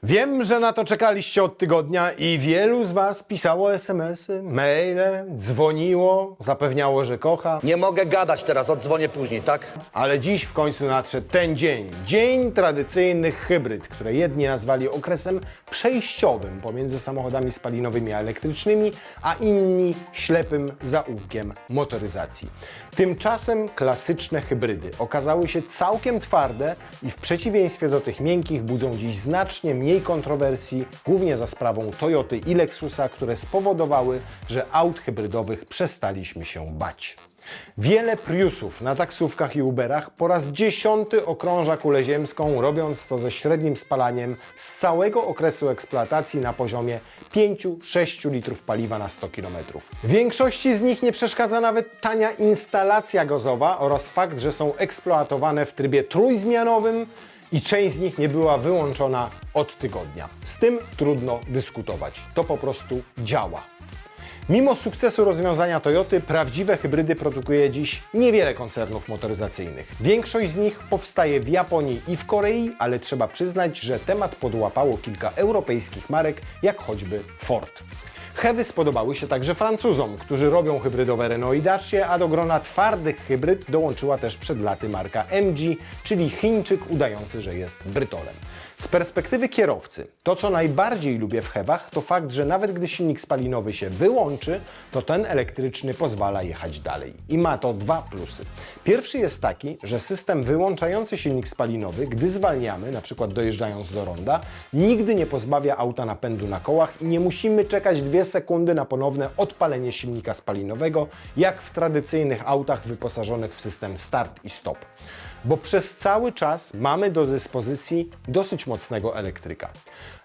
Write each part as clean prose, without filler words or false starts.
Wiem, że na to czekaliście od tygodnia i wielu z Was pisało SMS-y, maile, dzwoniło, zapewniało, że kocha. Nie mogę gadać teraz, oddzwonię później, tak? Ale dziś w końcu nadszedł ten dzień. Dzień tradycyjnych hybryd, które jedni nazwali okresem przejściowym pomiędzy samochodami spalinowymi a elektrycznymi, a inni ślepym zaułkiem motoryzacji. Tymczasem klasyczne hybrydy okazały się całkiem twarde i w przeciwieństwie do tych miękkich budzą dziś znacznie mniej kontrowersji, głównie za sprawą Toyoty i Lexusa, które spowodowały, że aut hybrydowych przestaliśmy się bać. Wiele Priusów na taksówkach i Uberach po raz 10 okrąża kulę ziemską, robiąc to ze średnim spalaniem z całego okresu eksploatacji na poziomie 5-6 litrów paliwa na 100 km. Większości z nich nie przeszkadza nawet tania instalacja gazowa oraz fakt, że są eksploatowane w trybie trójzmianowym i część z nich nie była wyłączona od tygodnia. Z tym trudno dyskutować. To po prostu działa. Mimo sukcesu rozwiązania Toyoty, prawdziwe hybrydy produkuje dziś niewiele koncernów motoryzacyjnych. Większość z nich powstaje w Japonii i w Korei, ale trzeba przyznać, że temat podłapało kilka europejskich marek, jak choćby Ford. Hewy spodobały się także Francuzom, którzy robią hybrydowe Renault i Dacia, a do grona twardych hybryd dołączyła też przed laty marka MG, czyli Chińczyk udający, że jest Brytolem. Z perspektywy kierowcy, to co najbardziej lubię w hewach, to fakt, że nawet gdy silnik spalinowy się wyłączy, to ten elektryczny pozwala jechać dalej. I ma to dwa plusy. Pierwszy jest taki, że system wyłączający silnik spalinowy, gdy zwalniamy, na przykład dojeżdżając do ronda, nigdy nie pozbawia auta napędu na kołach i nie musimy czekać 2 sekundy na ponowne odpalenie silnika spalinowego, jak w tradycyjnych autach wyposażonych w system start i stop. Bo przez cały czas mamy do dyspozycji dosyć mocnego elektryka.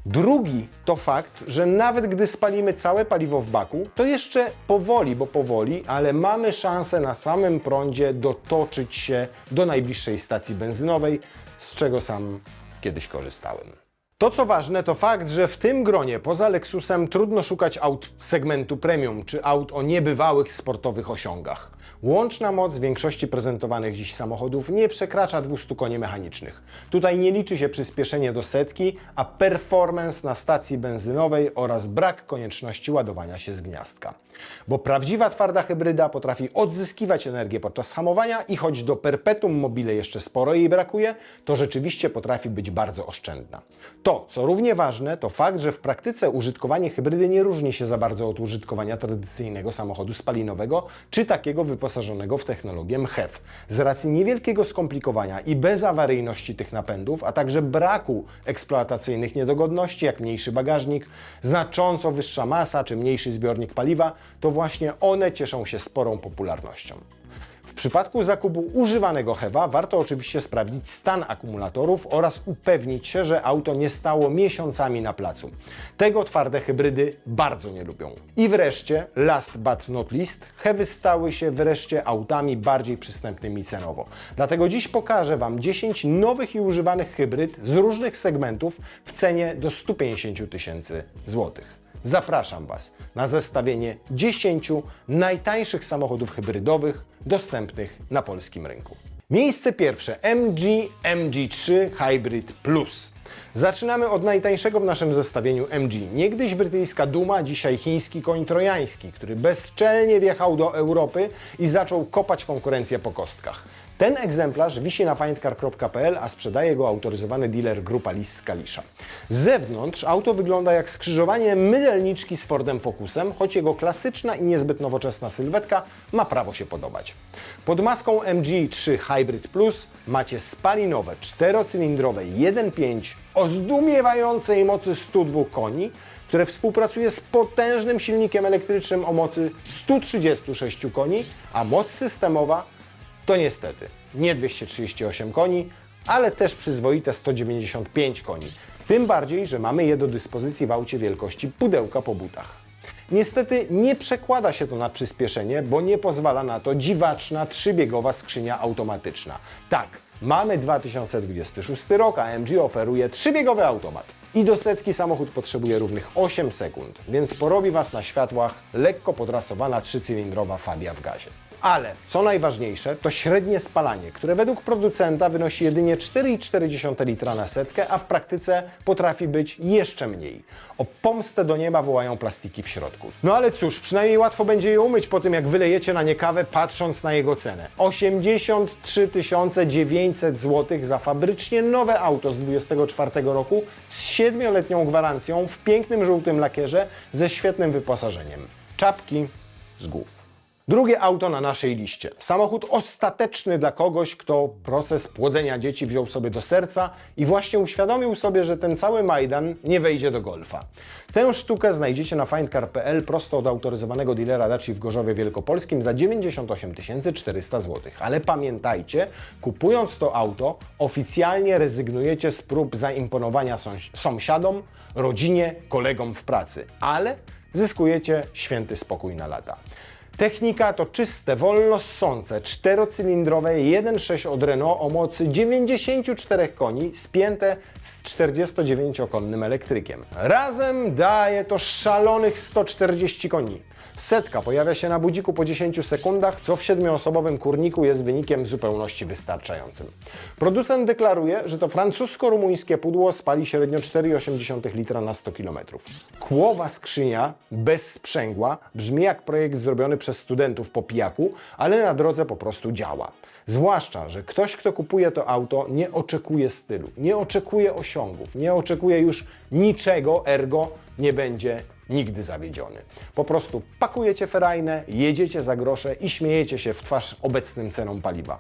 Drugi to fakt, że nawet gdy spalimy całe paliwo w baku, to jeszcze powoli, ale mamy szansę na samym prądzie dotoczyć się do najbliższej stacji benzynowej, z czego sam kiedyś korzystałem. To co ważne, to fakt, że w tym gronie poza Lexusem trudno szukać aut segmentu premium czy aut o niebywałych sportowych osiągach. Łączna moc większości prezentowanych dziś samochodów nie przekracza 200 koni mechanicznych. Tutaj nie liczy się przyspieszenie do setki, a performance na stacji benzynowej oraz brak konieczności ładowania się z gniazdka. Bo prawdziwa twarda hybryda potrafi odzyskiwać energię podczas hamowania i choć do perpetuum mobile jeszcze sporo jej brakuje, to rzeczywiście potrafi być bardzo oszczędna. To, co równie ważne, to fakt, że w praktyce użytkowanie hybrydy nie różni się za bardzo od użytkowania tradycyjnego samochodu spalinowego czy takiego wyposażonego w technologię MHEV. Z racji niewielkiego skomplikowania i bezawaryjności tych napędów, a także braku eksploatacyjnych niedogodności, jak mniejszy bagażnik, znacząco wyższa masa czy mniejszy zbiornik paliwa, to właśnie one cieszą się sporą popularnością. W przypadku zakupu używanego HEV-a warto oczywiście sprawdzić stan akumulatorów oraz upewnić się, że auto nie stało miesiącami na placu. Tego twarde hybrydy bardzo nie lubią. I wreszcie, last but not least, HEV-y stały się wreszcie autami bardziej przystępnymi cenowo. Dlatego dziś pokażę Wam 10 nowych i używanych hybryd z różnych segmentów w cenie do 150 000 złotych. Zapraszam Was na zestawienie 10 najtańszych samochodów hybrydowych dostępnych na polskim rynku. Miejsce pierwsze MG MG3 Hybrid Plus. Zaczynamy od najtańszego w naszym zestawieniu MG. Niegdyś brytyjska duma, dzisiaj chiński koń trojański, który bezczelnie wjechał do Europy i zaczął kopać konkurencję po kostkach. Ten egzemplarz wisi na findcar.pl, a sprzedaje go autoryzowany dealer Grupa Lis z Kalisza. Z zewnątrz auto wygląda jak skrzyżowanie mydelniczki z Fordem Focusem, choć jego klasyczna i niezbyt nowoczesna sylwetka ma prawo się podobać. Pod maską MG3 Hybrid Plus macie spalinowe, 4-cylindrowe 1.5 o zdumiewającej mocy 102 koni, które współpracuje z potężnym silnikiem elektrycznym o mocy 136 koni, a moc systemowa to niestety nie 238 koni, ale też przyzwoite 195 koni. Tym bardziej, że mamy je do dyspozycji w aucie wielkości pudełka po butach. Niestety nie przekłada się to na przyspieszenie, bo nie pozwala na to dziwaczna trzybiegowa skrzynia automatyczna. Tak, mamy 2026 rok, a MG oferuje trzybiegowy automat. I do setki samochód potrzebuje równych 8 sekund, więc porobi Was na światłach lekko podrasowana 3-cylindrowa Fabia w gazie. Ale co najważniejsze, to średnie spalanie, które według producenta wynosi jedynie 4,4 litra na setkę, a w praktyce potrafi być jeszcze mniej. O pomstę do nieba wołają plastiki w środku. No ale cóż, przynajmniej łatwo będzie je umyć po tym, jak wylejecie na nie kawę, patrząc na jego cenę. 83 900 zł za fabrycznie nowe auto z 24 roku z 7-letnią gwarancją w pięknym żółtym lakierze ze świetnym wyposażeniem. Czapki z głów. Drugie auto na naszej liście. Samochód ostateczny dla kogoś, kto proces płodzenia dzieci wziął sobie do serca i właśnie uświadomił sobie, że ten cały Majdan nie wejdzie do Golfa. Tę sztukę znajdziecie na findcar.pl prosto od autoryzowanego dealera Daci w Gorzowie Wielkopolskim za 98 400 zł. Ale pamiętajcie, kupując to auto, oficjalnie rezygnujecie z prób zaimponowania sąsiadom, rodzinie, kolegom w pracy. Ale zyskujecie święty spokój na lata. Technika to czyste, wolno ssące, 4-cylindrowe 1.6 od Renault o mocy 94 koni spięte z 49-konnym elektrykiem. Razem daje to szalonych 140 koni. Setka pojawia się na budziku po 10 sekundach, co w 7-osobowym kurniku jest wynikiem w zupełności wystarczającym. Producent deklaruje, że to francusko-rumuńskie pudło spali średnio 4,8 litra na 100 km. Kłowa skrzynia bez sprzęgła brzmi jak projekt zrobiony przez studentów po pijaku, ale na drodze po prostu działa. Zwłaszcza, że ktoś, kto kupuje to auto, nie oczekuje stylu, nie oczekuje osiągów, nie oczekuje już niczego, ergo nie będzie nigdy zawiedziony. Po prostu pakujecie ferajnę, jedziecie za grosze i śmiejecie się w twarz obecnym cenom paliwa.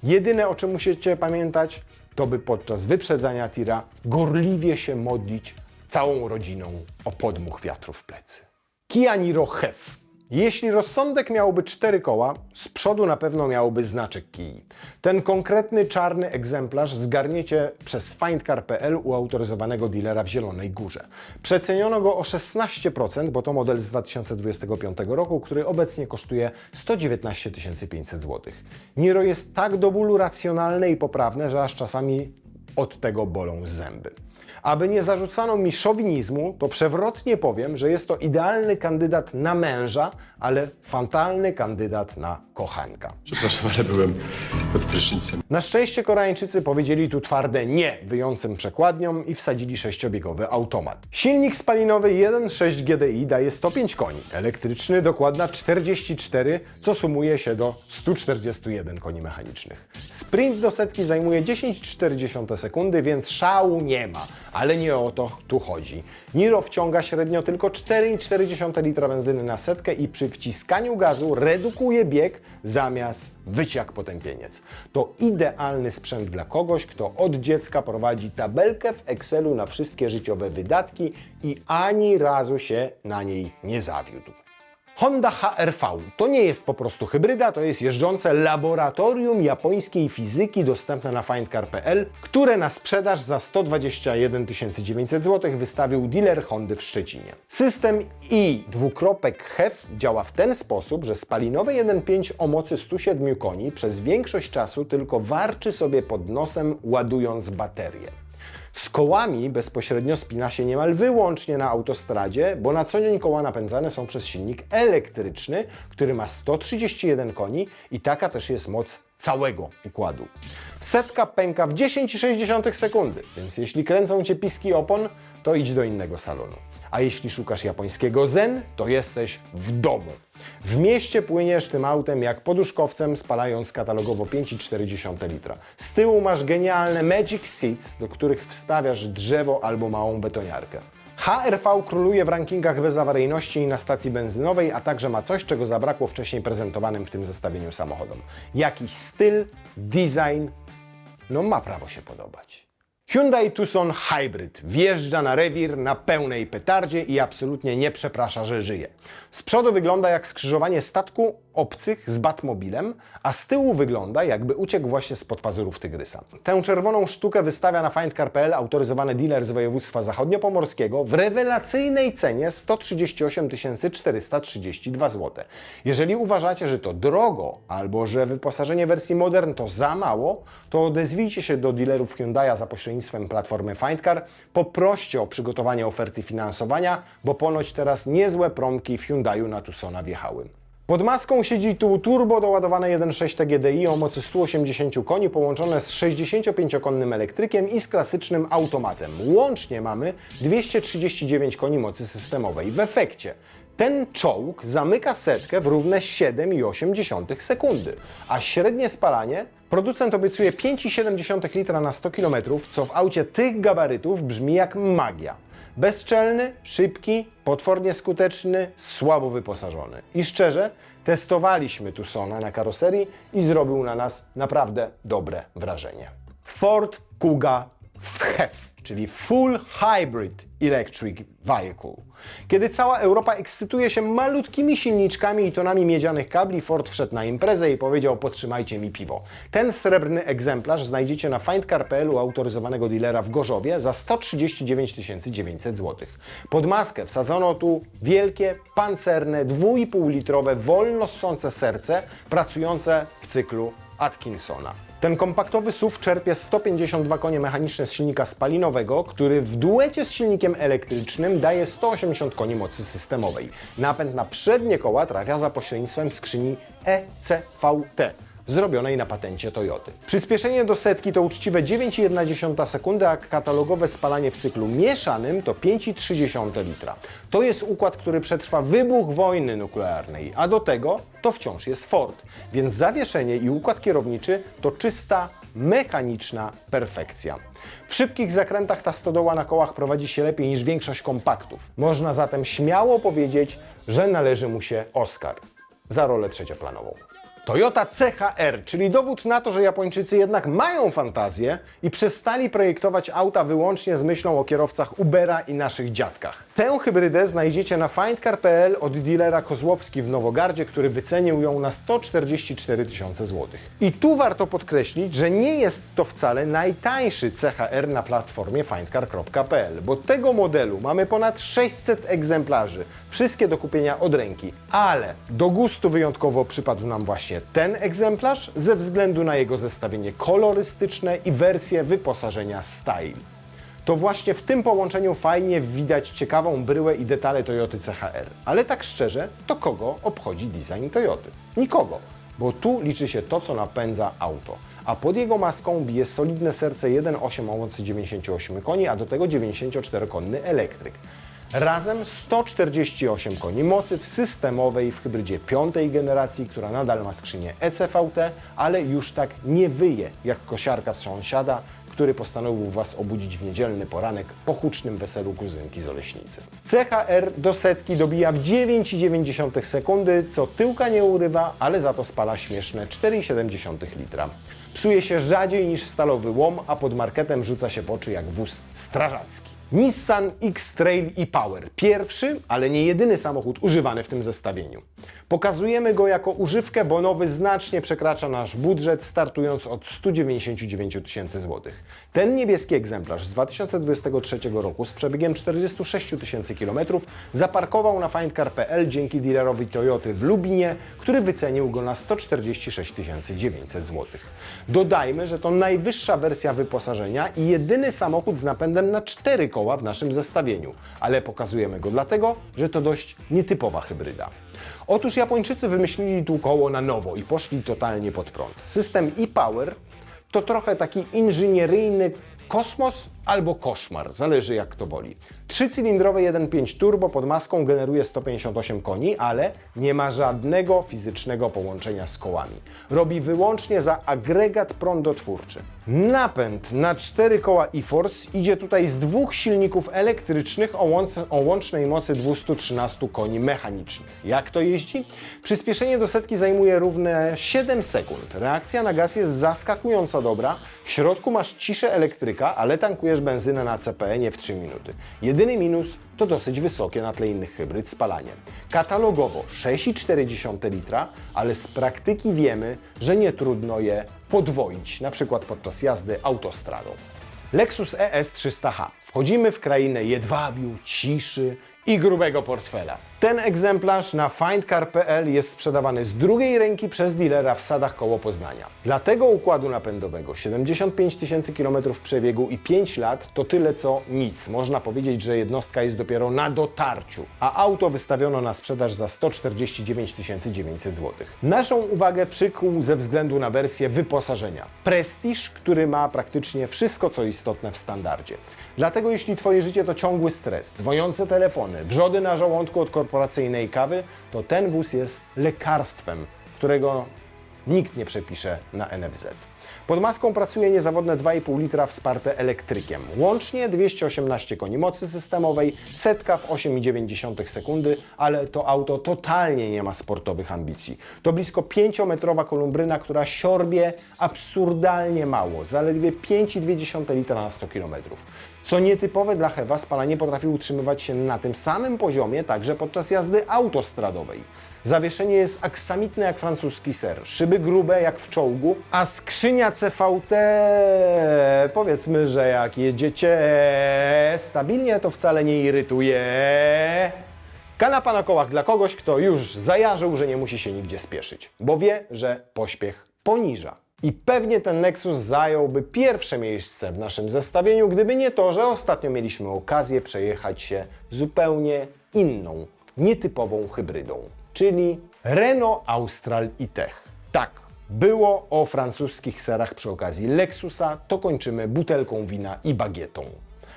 Jedyne, o czym musicie pamiętać, to by podczas wyprzedzania tira gorliwie się modlić całą rodziną o podmuch wiatru w plecy. Kia Niro HEV. Jeśli rozsądek miałby 4 koła, z przodu na pewno miałby znaczek Kii. Ten konkretny czarny egzemplarz zgarniecie przez findcar.pl u autoryzowanego dealera w Zielonej Górze. Przeceniono go o 16%, bo to model z 2025 roku, który obecnie kosztuje 119 500 zł. Niro jest tak do bólu racjonalne i poprawne, że aż czasami od tego bolą zęby. Aby nie zarzucano mi szowinizmu, to przewrotnie powiem, że jest to idealny kandydat na męża, ale fatalny kandydat na kochanka. Przepraszam, ale byłem pod prysznicem. Na szczęście Koreańczycy powiedzieli tu twarde nie wyjącym przekładniom i wsadzili 6-biegowy automat. Silnik spalinowy 1.6 GDI daje 105 koni, elektryczny dokładna 44, co sumuje się do 141 koni mechanicznych. Sprint do setki zajmuje 10,4 sekundy, więc szału nie ma. Ale nie o to tu chodzi. Niro wciąga średnio tylko 4,4 litra benzyny na setkę i przy wciskaniu gazu redukuje bieg zamiast wyć jak potępieniec. To idealny sprzęt dla kogoś, kto od dziecka prowadzi tabelkę w Excelu na wszystkie życiowe wydatki i ani razu się na niej nie zawiódł. Honda HR-V to nie jest po prostu hybryda, to jest jeżdżące laboratorium japońskiej fizyki dostępne na findcar.pl, które na sprzedaż za 121 900 zł wystawił dealer Hondy w Szczecinie. System i-HEV działa w ten sposób, że spalinowy 1.5 o mocy 107 koni przez większość czasu tylko warczy sobie pod nosem, ładując baterię. Z kołami bezpośrednio spina się niemal wyłącznie na autostradzie, bo na co dzień koła napędzane są przez silnik elektryczny, który ma 131 koni i taka też jest moc całego układu. Setka pęka w 10,6 sekundy, więc jeśli kręcą Cię piski opon, to idź do innego salonu. A jeśli szukasz japońskiego zen, to jesteś w domu. W mieście płyniesz tym autem jak poduszkowcem, spalając katalogowo 5,4 litra. Z tyłu masz genialne Magic Seats, do których wstawiasz drzewo albo małą betoniarkę. HR-V króluje w rankingach bezawaryjności i na stacji benzynowej, a także ma coś, czego zabrakło wcześniej prezentowanym w tym zestawieniu samochodom. Jakiś styl, design, no ma prawo się podobać. Hyundai Tucson Hybrid wjeżdża na rewir na pełnej petardzie i absolutnie nie przeprasza, że żyje. Z przodu wygląda jak skrzyżowanie statku obcych z Batmobilem, a z tyłu wygląda jakby uciekł właśnie spod pazurów tygrysa. Tę czerwoną sztukę wystawia na findcar.pl autoryzowany dealer z województwa zachodniopomorskiego w rewelacyjnej cenie 138 432 zł. Jeżeli uważacie, że to drogo albo że wyposażenie wersji Modern to za mało, to odezwijcie się do dealerów Hyundai'a za pośrednictwem platformy Findcar, poproście o przygotowanie oferty finansowania, bo ponoć teraz niezłe promki w Hyundai'u na Tucsona wjechały. Pod maską siedzi tu turbo doładowane 1.6 TGDI o mocy 180 koni połączone z 65-konnym elektrykiem i z klasycznym automatem. Łącznie mamy 239 koni mocy systemowej. W efekcie ten czołg zamyka setkę w równe 7,8 sekundy, a średnie spalanie producent obiecuje 5,7 litra na 100 km, co w aucie tych gabarytów brzmi jak magia. Bezczelny, szybki, potwornie skuteczny, słabo wyposażony. I szczerze, testowaliśmy Tucsona na karoserii i zrobił na nas naprawdę dobre wrażenie. Ford Kuga FHEV, czyli Full Hybrid Electric Vehicle. Kiedy cała Europa ekscytuje się malutkimi silniczkami i tonami miedzianych kabli, Ford wszedł na imprezę i powiedział: podtrzymajcie mi piwo. Ten srebrny egzemplarz znajdziecie na findcar.pl u autoryzowanego dealera w Gorzowie za 139 900 zł. Pod maskę wsadzono tu wielkie, pancerne, 2,5-litrowe, wolno ssące serce pracujące w cyklu Atkinsona. Ten kompaktowy SUV czerpie 152 konie mechaniczne z silnika spalinowego, który w duecie z silnikiem elektrycznym daje 180 koni mocy systemowej. Napęd na przednie koła trafia za pośrednictwem skrzyni ECVT, zrobionej na patencie Toyoty. Przyspieszenie do setki to uczciwe 9,1 sekundy, a katalogowe spalanie w cyklu mieszanym to 5,3 litra. To jest układ, który przetrwa wybuch wojny nuklearnej, a do tego to wciąż jest Ford, więc zawieszenie i układ kierowniczy to czysta mechaniczna perfekcja. W szybkich zakrętach ta stodoła na kołach prowadzi się lepiej niż większość kompaktów. Można zatem śmiało powiedzieć, że należy mu się Oscar za rolę trzecioplanową. Toyota CHR, czyli dowód na to, że Japończycy jednak mają fantazję i przestali projektować auta wyłącznie z myślą o kierowcach Ubera i naszych dziadkach. Tę hybrydę znajdziecie na findcar.pl od dealera Kozłowski w Nowogardzie, który wycenił ją na 144 000 złotych. I tu warto podkreślić, że nie jest to wcale najtańszy CHR na platformie findcar.pl, bo tego modelu mamy ponad 600 egzemplarzy, wszystkie do kupienia od ręki, ale do gustu wyjątkowo przypadł nam właśnie ten egzemplarz ze względu na jego zestawienie kolorystyczne i wersję wyposażenia Style. To właśnie w tym połączeniu fajnie widać ciekawą bryłę i detale Toyoty CHR. Ale tak szczerze, to kogo obchodzi design Toyoty? Nikogo, bo tu liczy się to, co napędza auto. A pod jego maską bije solidne serce 1.8 o mocy 98 koni, a do tego 94-konny elektryk. Razem 148 koni mocy w systemowej, w hybrydzie 5. generacji, która nadal ma skrzynię ECVT, ale już tak nie wyje jak kosiarka z sąsiada, który postanowił Was obudzić w niedzielny poranek po hucznym weselu kuzynki z Oleśnicy. CHR do setki dobija w 9,9 sekundy, co tyłka nie urywa, ale za to spala śmieszne 4,7 litra. Psuje się rzadziej niż stalowy łom, a pod marketem rzuca się w oczy jak wóz strażacki. Nissan X-Trail e-Power. Pierwszy, ale nie jedyny samochód używany w tym zestawieniu. Pokazujemy go jako używkę, bo nowy znacznie przekracza nasz budżet, startując od 199 000 złotych. Ten niebieski egzemplarz z 2023 roku z przebiegiem 46 000 km zaparkował na findcar.pl dzięki dealerowi Toyoty w Lubinie, który wycenił go na 146 900 złotych. Dodajmy, że to najwyższa wersja wyposażenia i jedyny samochód z napędem na 4 koła w naszym zestawieniu, ale pokazujemy go dlatego, że to dość nietypowa hybryda. Otóż Japończycy wymyślili tu koło na nowo i poszli totalnie pod prąd. System e-Power to trochę taki inżynieryjny kosmos albo koszmar, zależy jak kto woli. 3-cylindrowe 1.5 turbo pod maską generuje 158 koni, ale nie ma żadnego fizycznego połączenia z kołami. Robi wyłącznie za agregat prądotwórczy. Napęd na 4 koła e-Force idzie tutaj z 2 silników elektrycznych o łącznej mocy 213 koni mechanicznych. Jak to jeździ? Przyspieszenie do setki zajmuje równe 7 sekund. Reakcja na gaz jest zaskakująco dobra. W środku masz ciszę elektryka, ale tankujesz benzynę na CPN-ie w 3 minuty. Jedyny minus to dosyć wysokie na tle innych hybryd spalanie. Katalogowo 6,4 litra, ale z praktyki wiemy, że nie trudno je podwoić, na przykład podczas jazdy autostradą. Lexus ES 300H. Wchodzimy w krainę jedwabiu, ciszy i grubego portfela. Ten egzemplarz na findcar.pl jest sprzedawany z drugiej ręki przez dealera w Sadach koło Poznania. Dla tego układu napędowego 75 000 km przebiegu i 5 lat to tyle co nic. Można powiedzieć, że jednostka jest dopiero na dotarciu, a auto wystawiono na sprzedaż za 149 900 zł. Naszą uwagę przykuł ze względu na wersję wyposażenia. Prestige, który ma praktycznie wszystko co istotne w standardzie. Dlatego jeśli Twoje życie to ciągły stres, dzwoniące telefony, wrzody na żołądku od korporacyjnej kawy, to ten wóz jest lekarstwem, którego nikt nie przepisze na NFZ. Pod maską pracuje niezawodne 2,5 litra wsparte elektrykiem. Łącznie 218 koni mocy systemowej, setka w 8,9 sekundy, ale to auto totalnie nie ma sportowych ambicji. To blisko 5-metrowa kolumbryna, która siorbie absurdalnie mało, zaledwie 5,2 litra na 100 km. Co nietypowe dla Hewa, spalanie potrafi utrzymywać się na tym samym poziomie także podczas jazdy autostradowej. Zawieszenie jest aksamitne jak francuski ser, szyby grube jak w czołgu, a skrzynia CVT, powiedzmy, że jak jedziecie stabilnie, to wcale nie irytuje. Kanapa na kołach dla kogoś, kto już zajarzył, że nie musi się nigdzie spieszyć, bo wie, że pośpiech poniża. I pewnie ten Nexus zająłby pierwsze miejsce w naszym zestawieniu, gdyby nie to, że ostatnio mieliśmy okazję przejechać się zupełnie inną, nietypową hybrydą, czyli Renault Austral e-Tech. Tak, było o francuskich serach przy okazji Lexusa, to kończymy butelką wina i bagietą.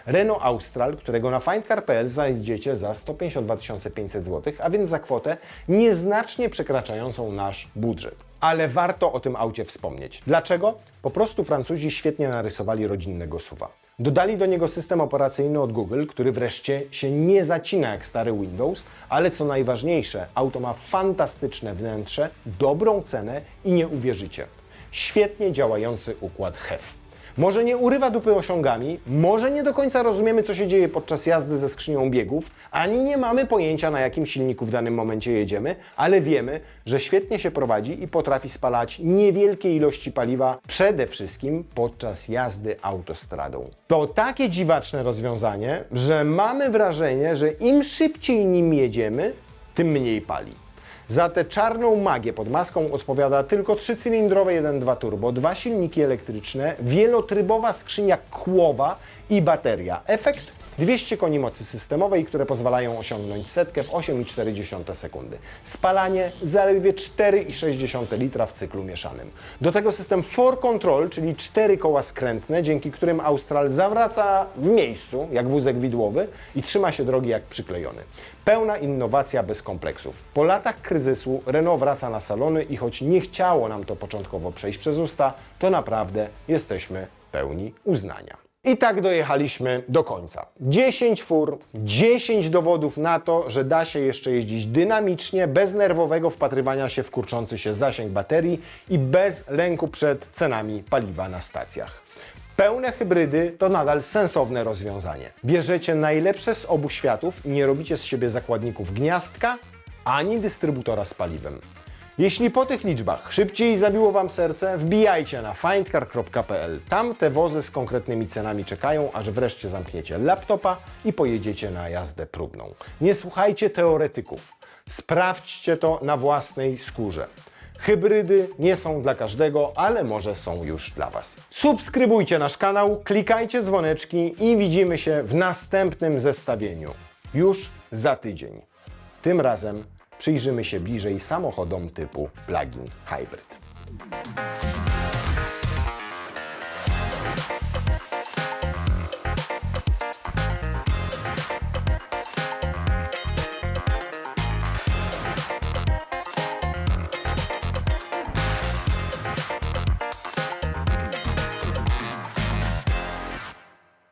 Renault Austral, którego na findcar.pl znajdziecie za 152 500 zł, a więc za kwotę nieznacznie przekraczającą nasz budżet. Ale warto o tym aucie wspomnieć. Dlaczego? Po prostu Francuzi świetnie narysowali rodzinnego SUV-a. Dodali do niego system operacyjny od Google, który wreszcie się nie zacina jak stary Windows, ale co najważniejsze, auto ma fantastyczne wnętrze, dobrą cenę i nie uwierzycie. Świetnie działający układ HEV. Może nie urywa dupy osiągami, może nie do końca rozumiemy, co się dzieje podczas jazdy ze skrzynią biegów, ani nie mamy pojęcia, na jakim silniku w danym momencie jedziemy, ale wiemy, że świetnie się prowadzi i potrafi spalać niewielkie ilości paliwa, przede wszystkim podczas jazdy autostradą. To takie dziwaczne rozwiązanie, że mamy wrażenie, że im szybciej nim jedziemy, tym mniej pali. Za tę czarną magię pod maską odpowiada tylko 3-cylindrowe 1.2 turbo, 2 silniki elektryczne, wielotrybowa skrzynia kłowa i bateria. Efekt? 200 koni mocy systemowej, które pozwalają osiągnąć setkę w 8,4 sekundy. Spalanie zaledwie 4,6 litra w cyklu mieszanym. Do tego system 4Control, czyli 4 koła skrętne, dzięki którym Austral zawraca w miejscu, jak wózek widłowy i trzyma się drogi jak przyklejony. Pełna innowacja bez kompleksów. Po latach kryzysu Renault wraca na salony i choć nie chciało nam to początkowo przejść przez usta, to naprawdę jesteśmy pełni uznania. I tak dojechaliśmy do końca. 10 fur, 10 dowodów na to, że da się jeszcze jeździć dynamicznie, bez nerwowego wpatrywania się w kurczący się zasięg baterii i bez lęku przed cenami paliwa na stacjach. Pełne hybrydy to nadal sensowne rozwiązanie. Bierzecie najlepsze z obu światów i nie robicie z siebie zakładników gniazdka ani dystrybutora z paliwem. Jeśli po tych liczbach szybciej zabiło Wam serce, wbijajcie na findcar.pl. Tam te wozy z konkretnymi cenami czekają, aż wreszcie zamkniecie laptopa i pojedziecie na jazdę próbną. Nie słuchajcie teoretyków. Sprawdźcie to na własnej skórze. Hybrydy nie są dla każdego, ale może są już dla Was. Subskrybujcie nasz kanał, klikajcie dzwoneczki i widzimy się w następnym zestawieniu. Już za tydzień. Tym razem przyjrzymy się bliżej samochodom typu plug-in hybrid.